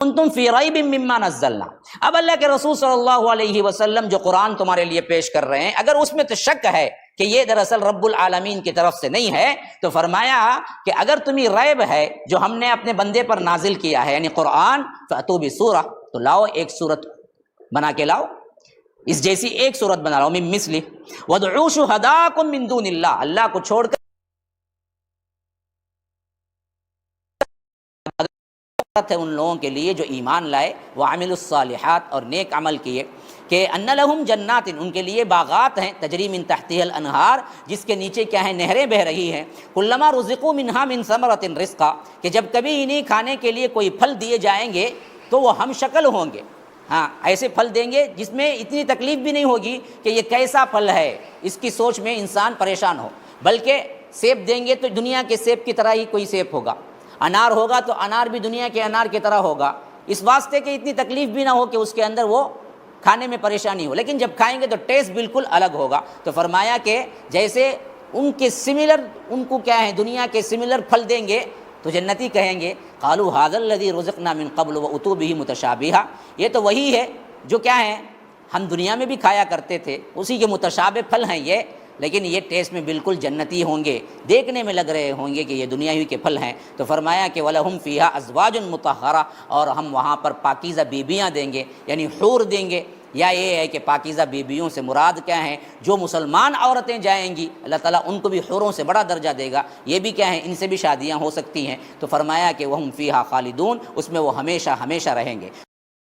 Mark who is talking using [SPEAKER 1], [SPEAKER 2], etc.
[SPEAKER 1] کنتم فی ریب مما نزلنا. اب اللہ کے رسول صلی اللہ علیہ وسلم جو قرآن تمہارے لیے پیش کر رہے ہیں، اگر اس میں تو شک ہے کہ یہ دراصل رب العالمین کی طرف سے نہیں ہے، تو فرمایا کہ اگر تمہیں ریب ہے جو ہم نے اپنے بندے پر نازل کیا ہے یعنی قرآن، فاتوا بسورہ، تو لاؤ ایک سورت بنا کے لاؤ، اس جیسی ایک سورت بنا لاؤ، من مثلی وادعوا شہداکم من دون اللہ، اللہ کو چھوڑ کر ہے ان لوگوں کے لیے جو ایمان لائے، وعملوا الصالحات، اور نیک عمل کیے، کہ ان لہم جنات، ان کے لیے باغات ہیں، تجری من تحتها الانہار، جس کے نیچے کیا ہے، نہریں بہ رہی ہیں، کلما رزقوا منها من ثمرۃ رزقا، کہ جب کبھی انہیں کھانے کے لیے کوئی پھل دیے جائیں گے تو وہ ہم شکل ہوں گے، ہاں ایسے پھل دیں گے جس میں اتنی تکلیف بھی نہیں ہوگی کہ یہ کیسا پھل ہے، اس کی سوچ میں انسان پریشان ہو، بلکہ سیب دیں گے تو دنیا کے سیب کی طرح ہی کوئی سیب ہوگا، انار ہوگا تو انار بھی دنیا کے انار کی طرح ہوگا، اس واسطے کہ اتنی تکلیف بھی نہ ہو کہ اس کے اندر وہ کھانے میں پریشانی ہو، لیکن جب کھائیں گے تو ٹیسٹ بالکل الگ ہوگا. تو فرمایا کہ جیسے ان کے سملر، ان کو کیا ہے، دنیا کے سملر پھل دیں گے تو جنتی کہیں گے قالوا ھذا الذی رزقنا من قبل واتوا به متشابہا، یہ تو وہی ہے جو کیا ہے ہم دنیا میں بھی کھایا کرتے تھے، اسی کے متشابہ پھل ہیں یہ، لیکن یہ ٹیسٹ میں بالکل جنتی ہوں گے، دیکھنے میں لگ رہے ہوں گے کہ یہ دنیاوی کے پھل ہیں. تو فرمایا کہ وَلَهُمْ فِيهَا أَزْوَاجٌ مُطَهَّرَةٌ، اور ہم وہاں پر پاکیزہ بیبیاں دیں گے، یعنی حور دیں گے، یا یہ ہے کہ پاکیزہ بیبیوں سے مراد کیا ہیں، جو مسلمان عورتیں جائیں گی اللہ تعالیٰ ان کو بھی حوروں سے بڑا درجہ دے گا، یہ بھی کیا ہیں، ان سے بھی شادیاں ہو سکتی ہیں. تو فرمایا کہ وَهُمْ فِيهَا خَالِدُونَ، اس میں وہ ہمیشہ ہمیشہ رہیں گے.